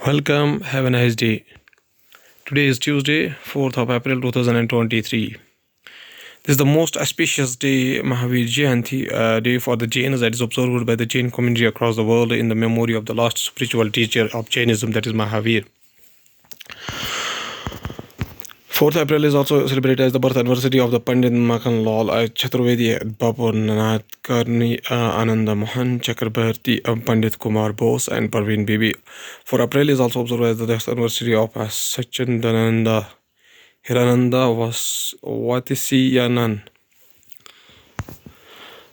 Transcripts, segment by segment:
Welcome, have a nice day. Today is Tuesday, 4th of April 2023. This is the most auspicious day, Mahavir Jayanti, day for the Jains that is observed by the Jain community across the world in the memory of the last spiritual teacher of Jainism, that is Mahavir. 4th April is also celebrated as the birth anniversary of the Pandit Makan Lal Chaturvedi, Babu Nanak Karni, Ananda Mohan Chakrabarti, Pandit Kumar Bose, and Parveen Bibi. 4 April is also observed as the death anniversary of Sachindananda Hirananda Vatisiyanan.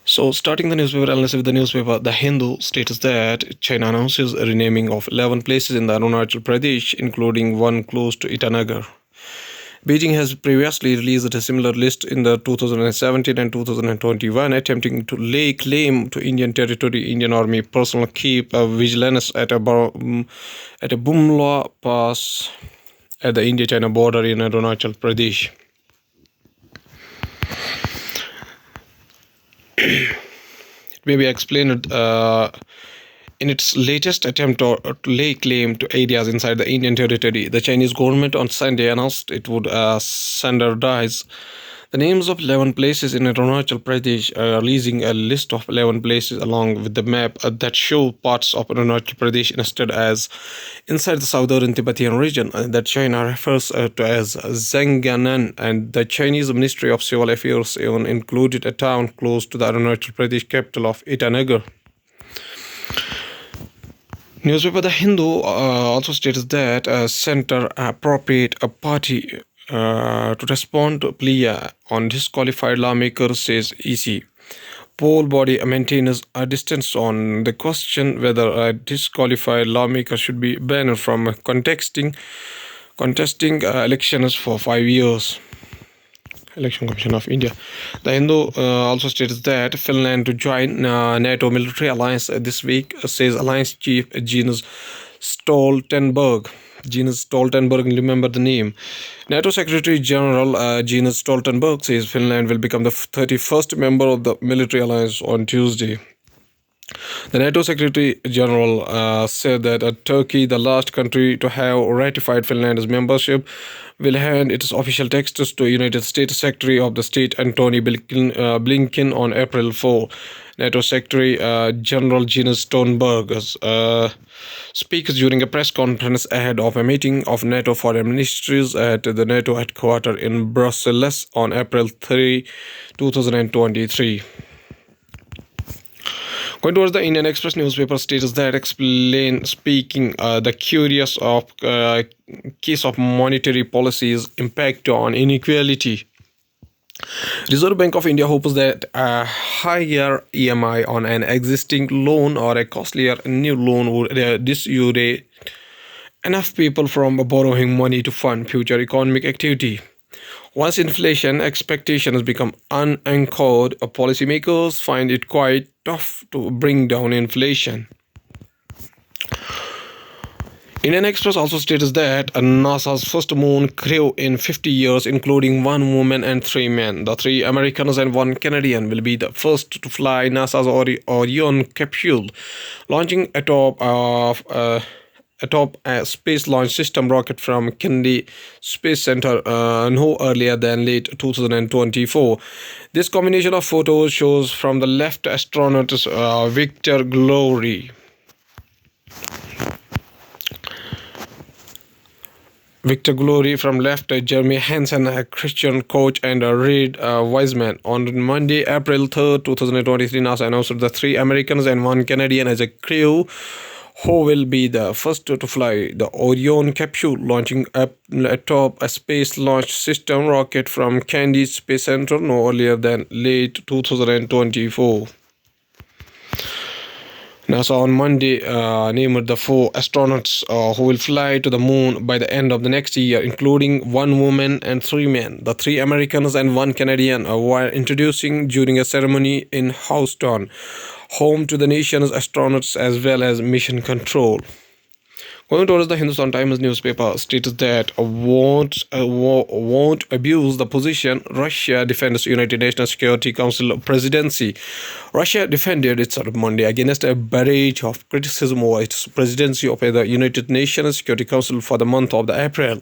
So, starting the newspaper analysis with the newspaper, The Hindu states that China announces a renaming of 11 places in the Arunachal Pradesh, including one close to Itanagar. Beijing has previously released a similar list in the 2017 and 2021, attempting to lay claim to Indian territory. Indian Army personnel keep vigilance at a Bumla Pass at the India-China border in Arunachal Pradesh. It may be explained in its latest attempt to lay claim to areas inside the Indian territory. The Chinese government on Sunday announced it would standardize the names of 11 places in Arunachal Pradesh, releasing a list of 11 places along with the map that show parts of Arunachal Pradesh instead as inside the southern Tibetan region that China refers to as Zhangyanan, and the Chinese Ministry of Civil Affairs even included a town close to the Arunachal Pradesh capital of Itanagar. Newspaper The Hindu also states that a center appropriate a party to respond to plea on disqualified lawmaker, says EC. Poll body maintains a distance on the question whether a disqualified lawmaker should be banned from contesting elections for 5 years. Election Commission of India. The Hindu also states that Finland to join NATO military alliance this week, says alliance chief Jens Stoltenberg. Remember the name. NATO Secretary General Jens Stoltenberg says Finland will become the 31st member of the military alliance on Tuesday. The NATO Secretary General said that Turkey, the last country to have ratified Finland's membership, will hand its official texts to United States Secretary of the State Antony Blinken on April 4. NATO Secretary General Jens Stoltenberg speaks during a press conference ahead of a meeting of NATO foreign ministries at the NATO headquarters in Brussels on April 3, 2023. Going towards the Indian Express newspaper states that speaking the curious of case of monetary policies impact on inequality. Reserve Bank of India hopes that a higher EMI on an existing loan or a costlier new loan would dissuade enough people from borrowing money to fund future economic activity. Once inflation expectations become unanchored, policymakers find it quite tough to bring down inflation. Indian Express also states that NASA's first moon crew in 50 years, including one woman and 3 men, the 3 Americans and 1 Canadian, will be the first to fly NASA's Orion capsule, launching atop a space launch system rocket from Kennedy Space Center no earlier than late 2024. This combination of photos shows from the left astronaut Victor Glory. From left, Jeremy Hansen, Christian Koch, and Reed Wiseman. On Monday, April 3rd, 2023, NASA announced the 3 Americans and 1 Canadian as a crew who will be the first to fly the Orion capsule, launching atop a space launch system rocket from Kennedy Space Center no earlier than late 2024. NASA on Monday named the 4 astronauts who will fly to the moon by the end of the next year, including 1 woman and 3 men. The 3 Americans and 1 Canadian were introducing during a ceremony in Houston, home to the nation's astronauts as well as mission control. Going towards the Hindustan Times newspaper states that won't abuse the position. Russia defends United Nations Security Council presidency. Russia defended itself Monday against a barrage of criticism over its presidency of the United Nations Security Council for the month of April,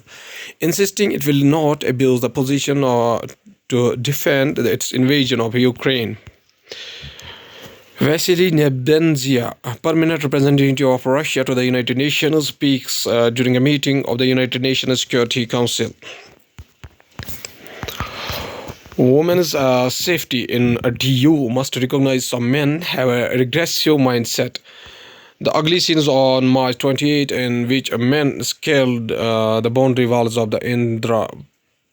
insisting it will not abuse the position or to defend its invasion of Ukraine. Vasily Nebenzia, a permanent representative of Russia to the United Nations, speaks during a meeting of the United Nations Security Council. Women's safety in a DU must recognize some men have a regressive mindset. The ugly scenes on March 28, in which a man scaled the boundary walls of the Indra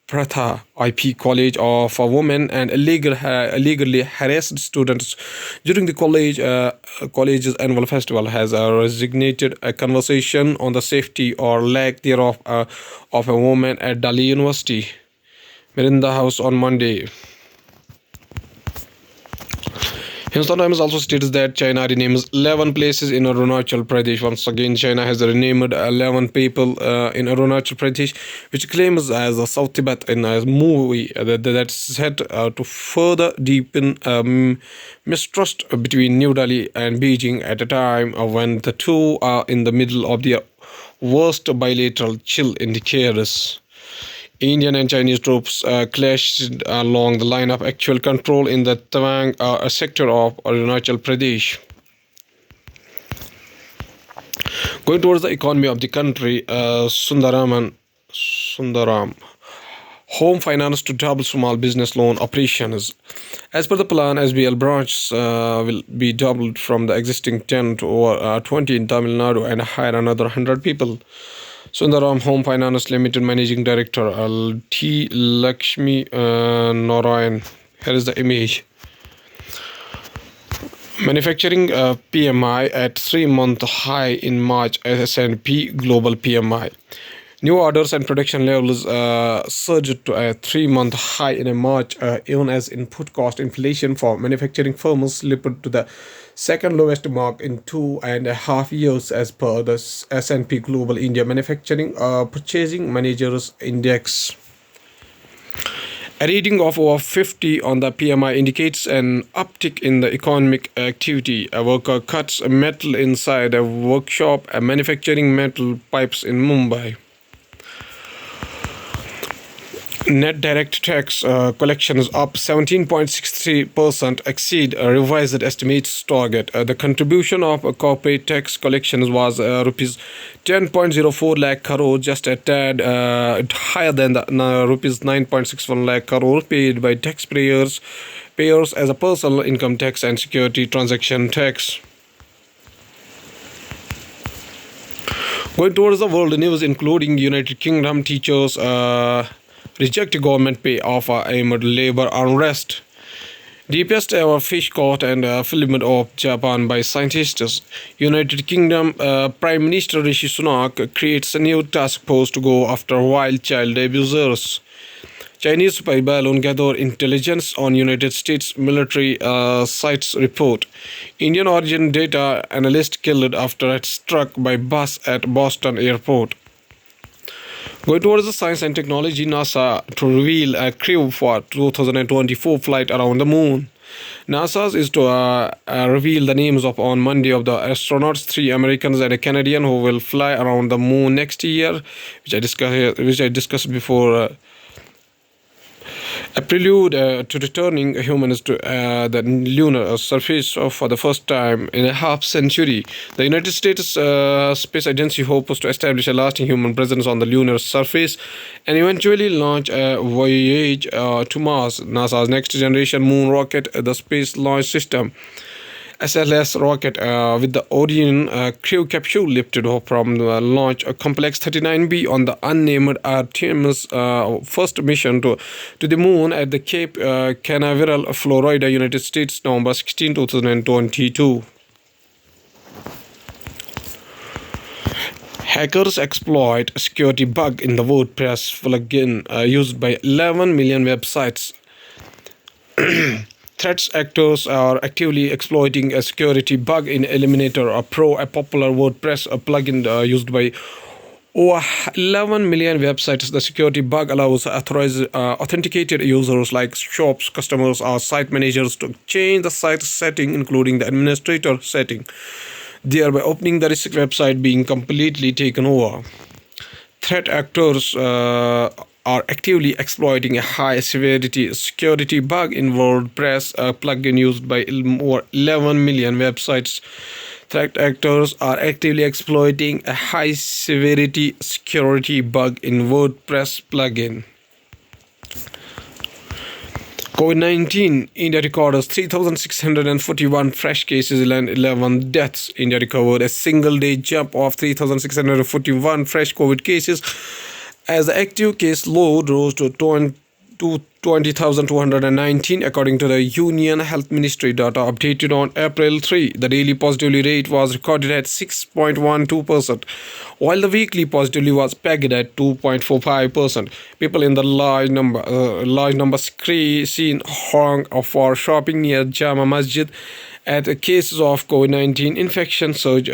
Pratha IP College of Women and illegally harassed students during the college's annual festival has resignated a conversation on the safety or lack thereof of a woman at Delhi University, Mirinda House on Monday. Hindustan Times also states that China renames 11 places in Arunachal Pradesh. Once again, China has renamed 11 people in Arunachal Pradesh, which claims as South Tibet in a movie that's set to further deepen mistrust between New Delhi and Beijing at a time when the two are in the middle of their worst bilateral chill in decades. Indian and Chinese troops clashed along the line of actual control in the Tawang sector of Arunachal Pradesh. Going towards the economy of the country, Sundaram, home finance to double small business loan operations. As per the plan, SBL branches will be doubled from the existing 10 to over 20 in Tamil Nadu and hire another 100 people. Sundaram Home Finance Limited Managing Director T. Lakshmi Narayan. Here is the image. Manufacturing PMI at 3-month high in March. S&P Global PMI. New orders and production levels surged to a 3-month high in March, even as input cost inflation for manufacturing firms slipped to the second lowest mark in 2.5 years, as per the S&P Global India Manufacturing Purchasing Managers Index. A reading of over 50 on the PMI indicates an uptick in the economic activity. A worker cuts metal inside a workshop manufacturing metal pipes in Mumbai. Net direct tax collection is up 17.63%, exceed revised estimates target. The contribution of corporate tax collections was rupees 10.04 lakh crore, just a tad higher than the rupees 9.61 lakh crore paid by taxpayers as a personal income tax and security transaction tax. Going towards the world news, including United Kingdom teachers reject government pay offer amid labor unrest. Deepest ever fish caught and filmed off Japan by scientists. United Kingdom Prime Minister Rishi Sunak creates a new task force to go after wild child abusers. Chinese spy balloon gather intelligence on United States military sites report. Indian origin data analyst killed after it struck by bus at Boston airport. Going towards the science and technology, NASA to reveal a crew for 2024 flight around the moon. NASA's is to reveal the names of on Monday of the astronauts, 3 Americans and a Canadian, who will fly around the moon next year, which I discussed before. A prelude to returning humans to the lunar surface for the first time in a half century. The United States Space Agency hopes to establish a lasting human presence on the lunar surface and eventually launch a voyage to Mars. NASA's next generation moon rocket, the Space Launch System SLS rocket with the Orion crew capsule lifted from the launch complex 39B on the unnamed Artemis first mission to the moon at the Cape Canaveral, Florida, United States, November 16, 2022. Hackers exploit a security bug in the WordPress plugin used by 11 million websites. Threats actors are actively exploiting a security bug in Eliminator, a popular WordPress plugin used by over 11 million websites. The security bug allows authenticated users like shops, customers, or site managers to change the site setting, including the administrator setting, thereby opening the risk website being completely taken over. Threat actors are actively exploiting a high severity security bug in WordPress, a plugin used by over 11 million websites. Threat actors are actively exploiting a high severity security bug in WordPress plugin. COVID-19, India records 3,641 fresh cases and 11 deaths. India recovered a single-day jump of 3,641 fresh COVID cases as the active case load rose to 20,219 according to the Union Health Ministry data updated on April 3. The daily positivity rate was recorded at 6.12%, while the weekly positivity was pegged at 2.45%. People in the large number seen hung for shopping near Jama Masjid at the cases of COVID-19 infection surge.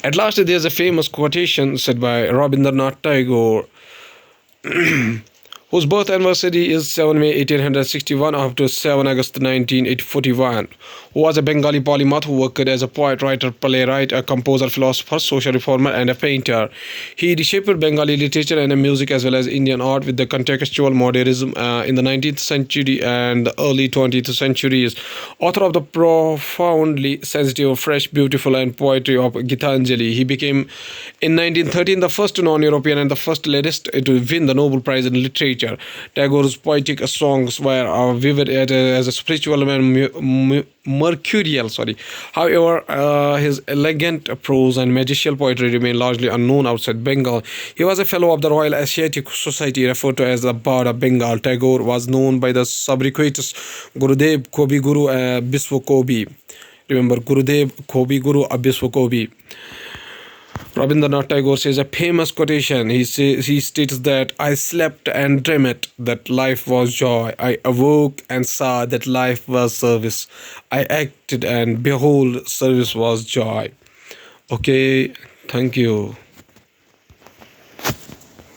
At last, there's a famous quotation said by Rabindranath Tagore, whose birth anniversary is 7 May 1861 up to 7 August 1941, who was a Bengali polymath who worked as a poet, writer, playwright, a composer, philosopher, social reformer, and a painter. He reshaped Bengali literature and music as well as Indian art with the contextual modernism in the 19th century and the early 20th centuries. Author of the profoundly sensitive, fresh, beautiful, and poetry of Gitanjali, he became in 1913 the first non-European and the first lyricist to win the Nobel Prize in Literature. Tagore's poetic songs were vivid as a spiritual and mercurial. However, his elegant prose and magical poetry remain largely unknown outside Bengal. He was a fellow of the Royal Asiatic Society, referred to as the Bard of Bengal. Tagore was known by the sobriquets Gurudev Kobi Guru Biswa Kobi. Remember, Gurudev Kobi Guru Biswa Kobi. Rabindranath Tagore says a famous quotation. He states that I slept and dreamt that life was joy. I awoke and saw that life was service. I acted and behold, service was joy. Okay, thank you.